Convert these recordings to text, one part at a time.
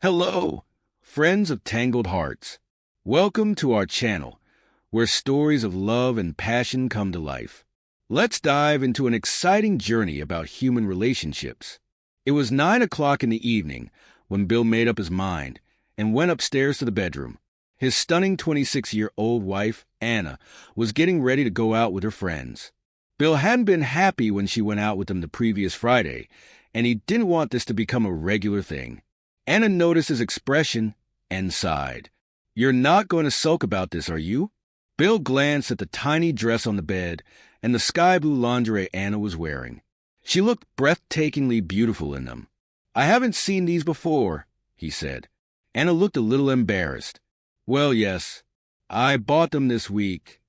Hello, friends of Tangled Hearts. Welcome to our channel, where stories of love and passion come to life. Let's dive into an exciting journey about human relationships. It was 9 o'clock in the evening when Bill made up his mind and went upstairs to the bedroom. His stunning 26-year-old wife, Anna, was getting ready to go out with her friends. Bill hadn't been happy when she went out with them the previous Friday, and he didn't want this to become a regular thing. Anna noticed his expression and sighed. "You're not going to sulk about this, are you?" Bill glanced at the tiny dress on the bed and the sky blue lingerie Anna was wearing. She looked breathtakingly beautiful in them. "I haven't seen these before," he said. Anna looked a little embarrassed. "Well, yes, I bought them this week."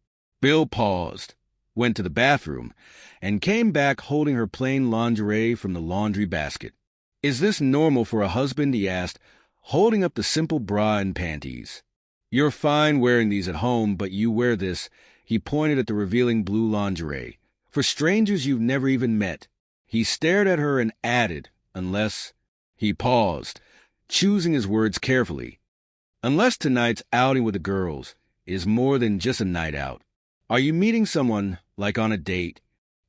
Bill paused, went to the bathroom, and came back holding her plain lingerie from the laundry basket. "Is this normal for a husband?" he asked, holding up the simple bra and panties. "You're fine wearing these at home, but you wear this," he pointed at the revealing blue lingerie, "for strangers you've never even met." He stared at her and added, "Unless—" He paused, choosing his words carefully. "Unless tonight's outing with the girls is more than just a night out. Are you meeting someone, like on a date?"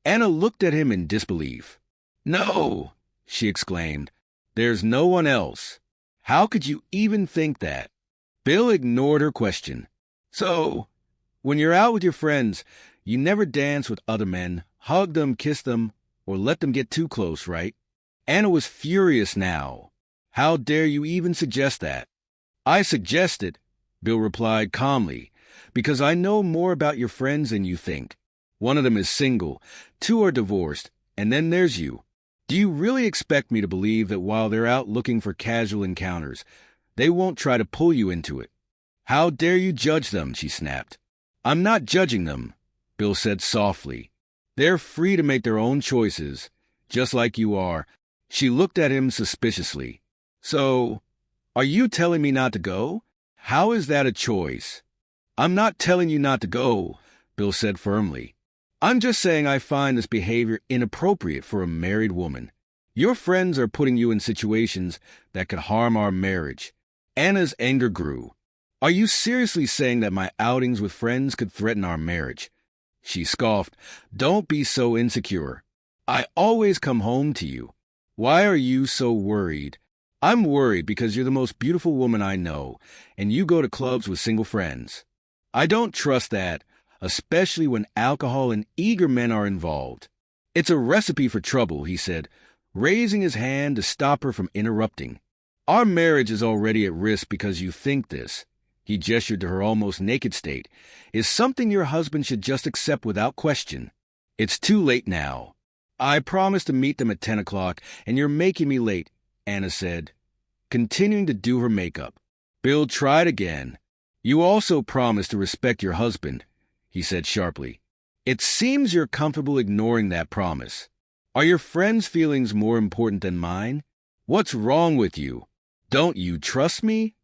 Anna looked at him in disbelief. "No!" she exclaimed. "There's no one else. How could you even think that?" Bill ignored her question. "So, when you're out with your friends, you never dance with other men, hug them, kiss them, or let them get too close, right?" Anna was furious now. "How dare you even suggest that?" "I suggest it," Bill replied calmly, "because I know more about your friends than you think. One of them is single, 2 are divorced, and then there's you. Do you really expect me to believe that while they're out looking for casual encounters, they won't try to pull you into it?" "How dare you judge them?" she snapped. "I'm not judging them," Bill said softly. "They're free to make their own choices, just like you are." She looked at him suspiciously. "So, are you telling me not to go? How is that a choice?" "I'm not telling you not to go," Bill said firmly. "I'm just saying I find this behavior inappropriate for a married woman. Your friends are putting you in situations that could harm our marriage." Anna's anger grew. "Are you seriously saying that my outings with friends could threaten our marriage?" She scoffed. "Don't be so insecure. I always come home to you. Why are you so worried?" "I'm worried because you're the most beautiful woman I know, and you go to clubs with single friends. I don't trust that, especially when alcohol and eager men are involved." "It's a recipe for trouble," he said, raising his hand to stop her from interrupting. "Our marriage is already at risk because you think this," he gestured to her almost naked state, "is something your husband should just accept without question. It's too late now." "I promised to meet them at 10 o'clock, and you're making me late," Anna said, continuing to do her makeup. Bill tried again. "You also promised to respect your husband," he said sharply. "It seems you're comfortable ignoring that promise. Are your friends' feelings more important than mine? What's wrong with you? Don't you trust me?"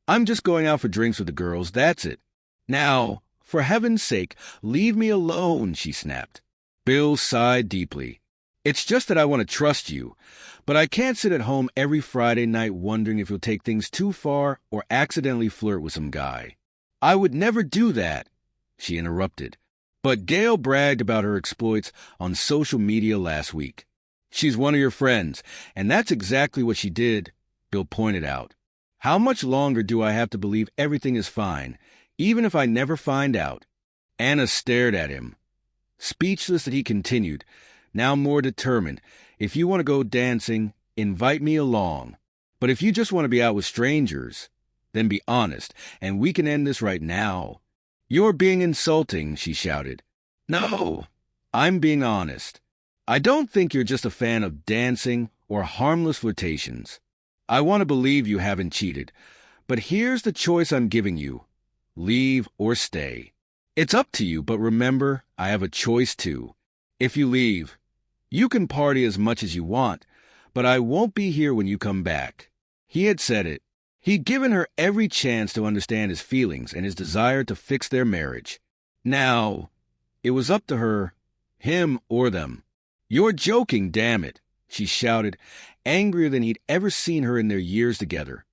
"I'm just going out for drinks with the girls, that's it." "Now, for heaven's sake, leave me alone," she snapped. Bill sighed deeply. "It's just that I want to trust you, but I can't sit at home every Friday night wondering if you'll take things too far or accidentally flirt with some guy." "I would never do that," she interrupted. "But Gail bragged about her exploits on social media last week." "She's one of your friends, and that's exactly what she did," Bill pointed out. "How much longer do I have to believe everything is fine, even if I never find out?" Anna stared at him. Speechless, that he continued, now more determined. "If you want to go dancing, invite me along. But if you just want to be out with strangers, then be honest, and we can end this right now." "You're being insulting," she shouted. "No, I'm being honest. I don't think you're just a fan of dancing or harmless flirtations. I want to believe you haven't cheated, but here's the choice I'm giving you. Leave or stay. It's up to you, but remember, I have a choice too. If you leave, you can party as much as you want, but I won't be here when you come back." He had said it. He'd given her every chance to understand his feelings and his desire to fix their marriage. Now, it was up to her, him or them. "You're joking, damn it," she shouted, angrier than he'd ever seen her in their years together.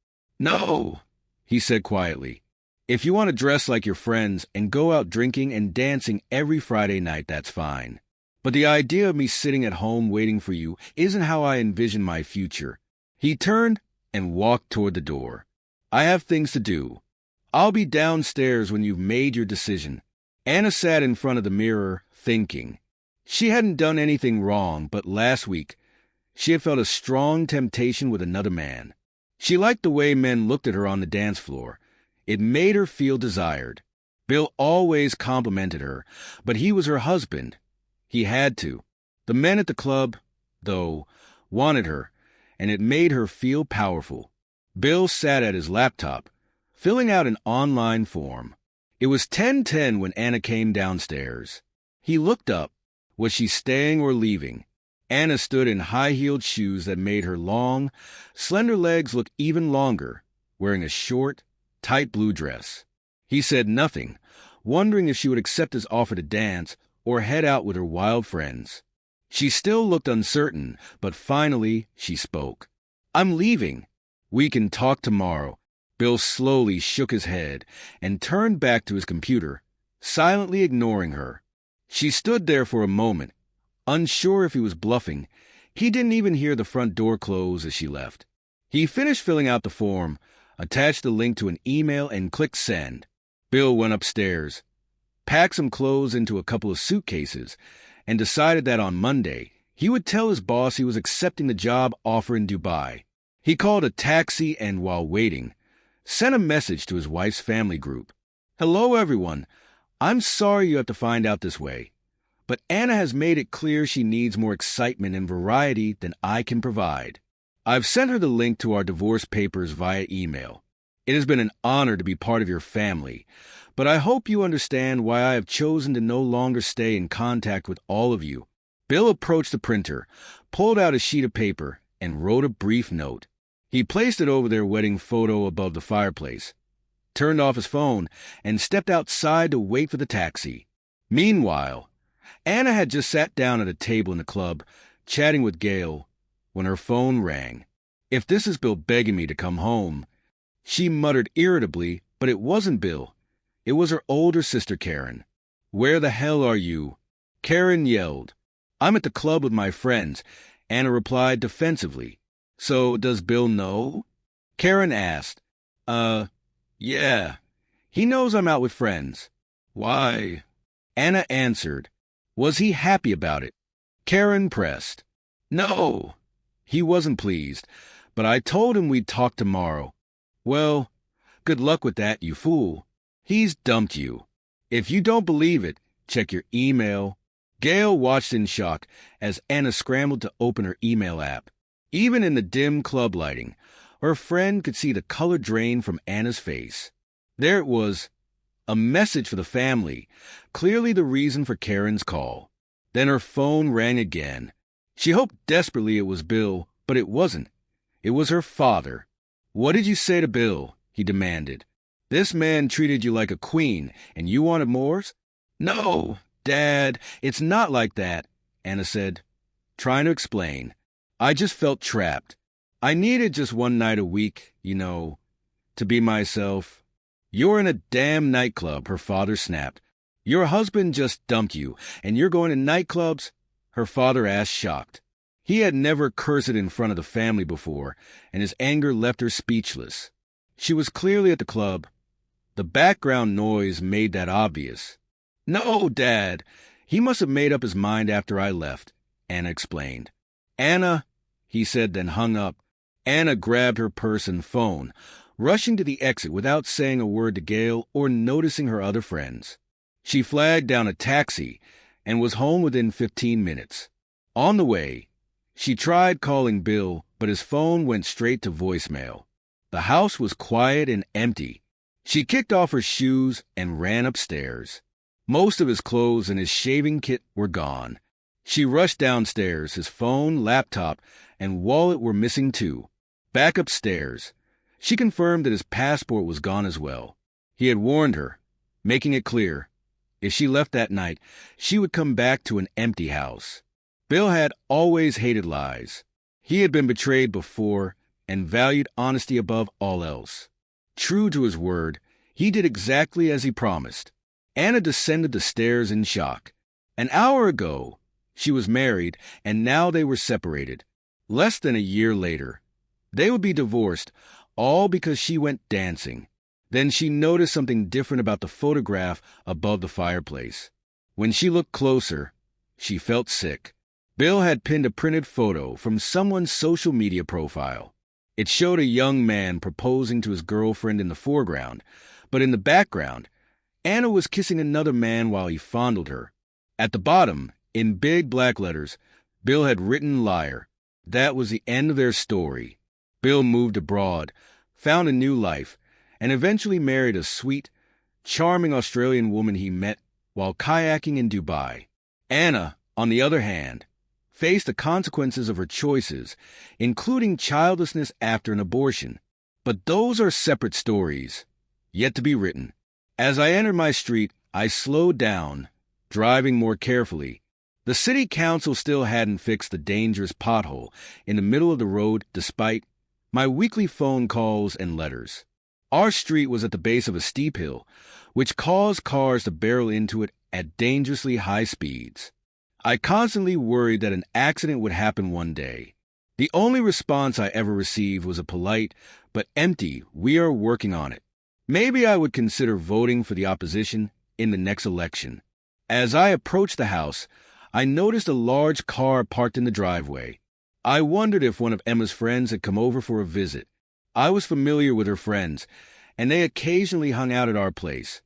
No, he said quietly. If you want to dress like your friends and go out drinking and dancing every Friday night, that's fine. But the idea of me sitting at home waiting for you isn't how I envision my future. He turned and walked toward the door. I have things to do. I'll be downstairs when you've made your decision. Anna sat in front of the mirror, thinking. She hadn't done anything wrong, but last week, she had felt a strong temptation with another man. She liked the way men looked at her on the dance floor. It made her feel desired. Bill always complimented her, but he was her husband. He had to. The men at the club, though, wanted her, and it made her feel powerful. Bill sat at his laptop, filling out an online form. It was 10:10 when Anna came downstairs. He looked up. Was she staying or leaving? Anna stood in high-heeled shoes that made her long, slender legs look even longer, wearing a short, tight blue dress. He said nothing, wondering if she would accept his offer to dance or head out with her wild friends. She still looked uncertain, but finally she spoke. I'm leaving. We can talk tomorrow. Bill slowly shook his head and turned back to his computer, silently ignoring her. She stood there for a moment, unsure if he was bluffing. He didn't even hear the front door close as she left. He finished filling out the form, attached the link to an email, and clicked send. Bill went upstairs, packed some clothes into a couple of suitcases, and decided that on Monday he would tell his boss he was accepting the job offer in Dubai. He called a taxi and, while waiting, sent a message to his wife's family group. Hello, everyone. I'm sorry you have to find out this way, but Anna has made it clear she needs more excitement and variety than I can provide. I've sent her the link to our divorce papers via email. It has been an honor to be part of your family, but I hope you understand why I have chosen to no longer stay in contact with all of you. Bill approached the printer, pulled out a sheet of paper, and wrote a brief note. He placed it over their wedding photo above the fireplace, turned off his phone, and stepped outside to wait for the taxi. Meanwhile, Anna had just sat down at a table in the club, chatting with Gail, when her phone rang. If this is Bill begging me to come home, she muttered irritably, but it wasn't Bill. It was her older sister, Karen. Where the hell are you? Karen yelled. I'm at the club with my friends, Anna replied defensively. So, does Bill know? Karen asked. Yeah. He knows I'm out with friends. Why? Anna answered. Was he happy about it? Karen pressed. No. He wasn't pleased, but I told him we'd talk tomorrow. Well, good luck with that, you fool. He's dumped you. If you don't believe it, check your email. Gail watched in shock as Anna scrambled to open her email app. Even in the dim club lighting, her friend could see the color drain from Anna's face. There it was, a message for the family, clearly the reason for Karen's call. Then her phone rang again. She hoped desperately it was Bill, but it wasn't. It was her father. What did you say to Bill? He demanded. This man treated you like a queen, and you wanted more? No, Dad, it's not like that, Anna said, trying to explain. I just felt trapped. I needed just one night a week, to be myself. You're in a damn nightclub, her father snapped. Your husband just dumped you, and you're going to nightclubs? Her father asked, shocked. He had never cursed in front of the family before, and his anger left her speechless. She was clearly at the club. The background noise made that obvious. No, Dad. He must have made up his mind after I left, Anna explained. Anna, he said, then hung up. Anna grabbed her purse and phone, rushing to the exit without saying a word to Gail or noticing her other friends. She flagged down a taxi and was home within 15 minutes. On the way, she tried calling Bill, but his phone went straight to voicemail. The house was quiet and empty. She kicked off her shoes and ran upstairs. Most of his clothes and his shaving kit were gone. She rushed downstairs. His phone, laptop, and wallet were missing too. Back upstairs, she confirmed that his passport was gone as well. He had warned her, making it clear, if she left that night, she would come back to an empty house. Bill had always hated lies. He had been betrayed before, and valued honesty above all else. True to his word, he did exactly as he promised. Anna descended the stairs in shock. An hour ago, she was married, and now they were separated. Less than a year later, they would be divorced, all because she went dancing. Then she noticed something different about the photograph above the fireplace. When she looked closer, she felt sick. Bill had pinned a printed photo from someone's social media profile. It showed a young man proposing to his girlfriend in the foreground, but in the background, Anna was kissing another man while he fondled her. At the bottom, in big black letters, Bill had written liar. That was the end of their story. Bill moved abroad, found a new life, and eventually married a sweet, charming Australian woman he met while kayaking in Dubai. Anna, on the other hand, faced the consequences of her choices, including childlessness after an abortion. But those are separate stories, yet to be written. As I entered my street, I slowed down, driving more carefully. The city council still hadn't fixed the dangerous pothole in the middle of the road despite my weekly phone calls and letters. Our street was at the base of a steep hill, which caused cars to barrel into it at dangerously high speeds. I constantly worried that an accident would happen one day. The only response I ever received was a polite but empty, "We are working on it." Maybe I would consider voting for the opposition in the next election. As I approached the house, I noticed a large car parked in the driveway. I wondered if one of Emma's friends had come over for a visit. I was familiar with her friends, and they occasionally hung out at our place,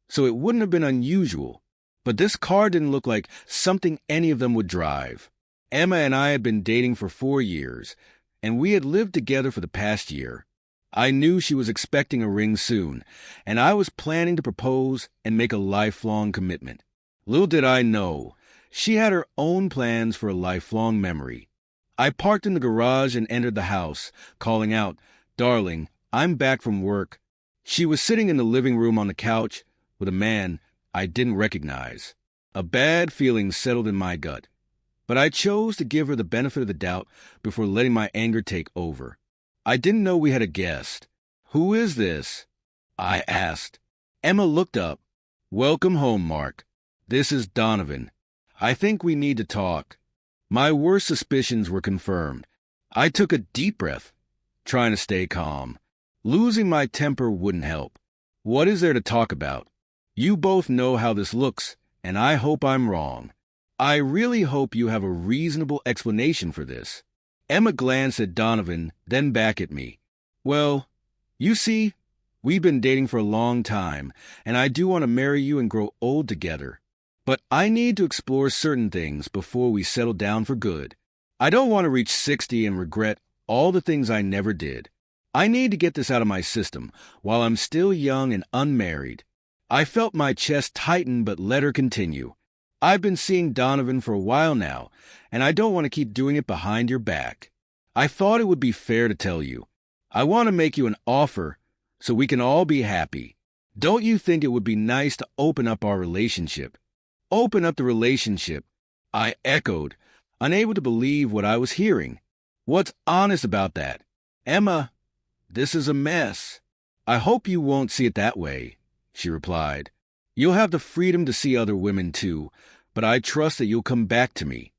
so it wouldn't have been unusual. But this car didn't look like something any of them would drive. Emma and I had been dating for 4 years, and we had lived together for the past year. I knew she was expecting a ring soon, and I was planning to propose and make a lifelong commitment. Little did I know, she had her own plans for a lifelong memory. I parked in the garage and entered the house, calling out, "Darling, I'm back from work." She was sitting in the living room on the couch with a man I didn't recognize. A bad feeling settled in my gut, but I chose to give her the benefit of the doubt before letting my anger take over. I didn't know we had a guest. "Who is this?" I asked. Emma looked up. "Welcome home, Mark. This is Donovan. I think we need to talk." My worst suspicions were confirmed. I took a deep breath, trying to stay calm. Losing my temper wouldn't help. "What is there to talk about? You both know how this looks, and I hope I'm wrong. I really hope you have a reasonable explanation for this." Emma glanced at Donovan, then back at me. "Well, you see, we've been dating for a long time, and I do want to marry you and grow old together. But I need to explore certain things before we settle down for good. I don't want to reach 60 and regret all the things I never did. I need to get this out of my system while I'm still young and unmarried." I felt my chest tighten but let her continue. "I've been seeing Donovan for a while now, and I don't want to keep doing it behind your back. I thought it would be fair to tell you. I want to make you an offer so we can all be happy. Don't you think it would be nice to open up our relationship?" "Open up the relationship," I echoed, unable to believe what I was hearing. "What's honest about that? Emma, this is a mess." "I hope you won't see it that way," she replied. "You'll have the freedom to see other women too, but I trust that you'll come back to me.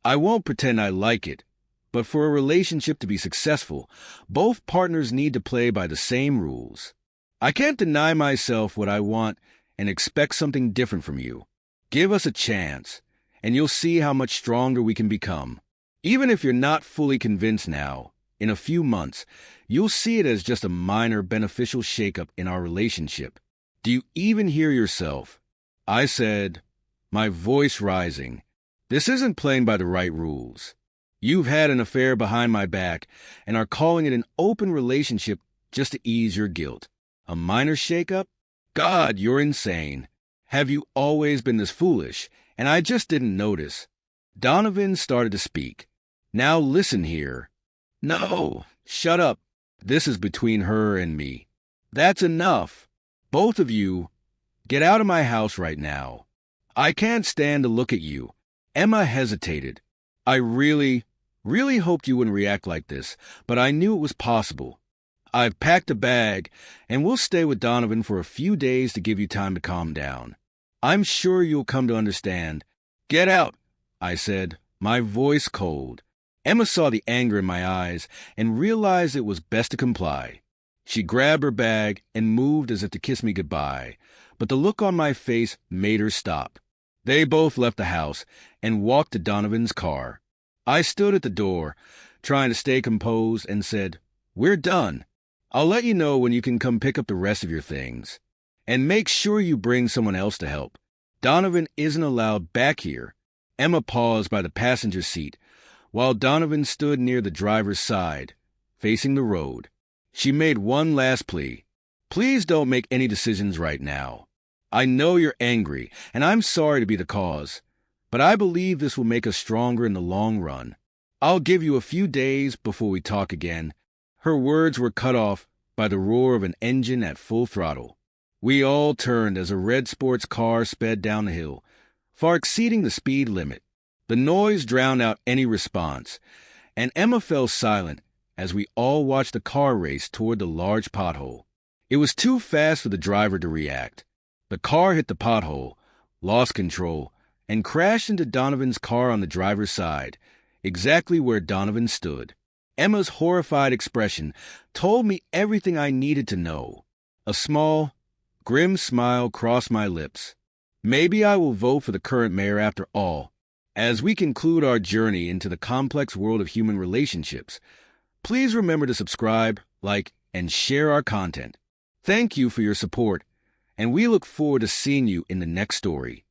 I won't pretend I like it, but for a relationship to be successful, both partners need to play by the same rules. I can't deny myself what I want and expect something different from you. Give us a chance, and you'll see how much stronger we can become. Even if you're not fully convinced now, in a few months, you'll see it as just a minor beneficial shakeup in our relationship. Do you even hear yourself?" I said, my voice rising. "This isn't playing by the right rules. You've had an affair behind my back and are calling it an open relationship just to ease your guilt. A minor shakeup? God, you're insane. Have you always been this foolish, and I just didn't notice?" Donovan started to speak. "Now listen here." "No, shut up. This is between her and me. That's enough. Both of you, get out of my house right now. I can't stand to look at you." Emma hesitated. I really Really hoped you wouldn't react like this, but I knew it was possible. I've packed a bag, and we'll stay with Donovan for a few days to give you time to calm down. I'm sure you'll come to understand. Get out, I said, my voice cold. Emma saw the anger in my eyes and realized it was best to comply. She grabbed her bag and moved as if to kiss me goodbye, but the look on my face made her stop. They both left the house and walked to Donovan's car. I stood at the door, trying to stay composed, and said, "We're done. I'll let you know when you can come pick up the rest of your things. And make sure you bring someone else to help. Donovan isn't allowed back here." Emma paused by the passenger seat, while Donovan stood near the driver's side, facing the road. She made one last plea. "Please don't make any decisions right now. I know you're angry, and I'm sorry to be the cause, but I believe this will make us stronger in the long run. I'll give you a few days before we talk again." Her words were cut off by the roar of an engine at full throttle. We all turned as a red sports car sped down the hill, far exceeding the speed limit. The noise drowned out any response, and Emma fell silent as we all watched the car race toward the large pothole. It was too fast for the driver to react. The car hit the pothole, lost control, and crashed into Donovan's car on the driver's side, exactly where Donovan stood. Emma's horrified expression told me everything I needed to know. A small, grim smile crossed my lips. Maybe I will vote for the current mayor after all. As we conclude our journey into the complex world of human relationships, please remember to subscribe, like, and share our content. Thank you for your support, and we look forward to seeing you in the next story.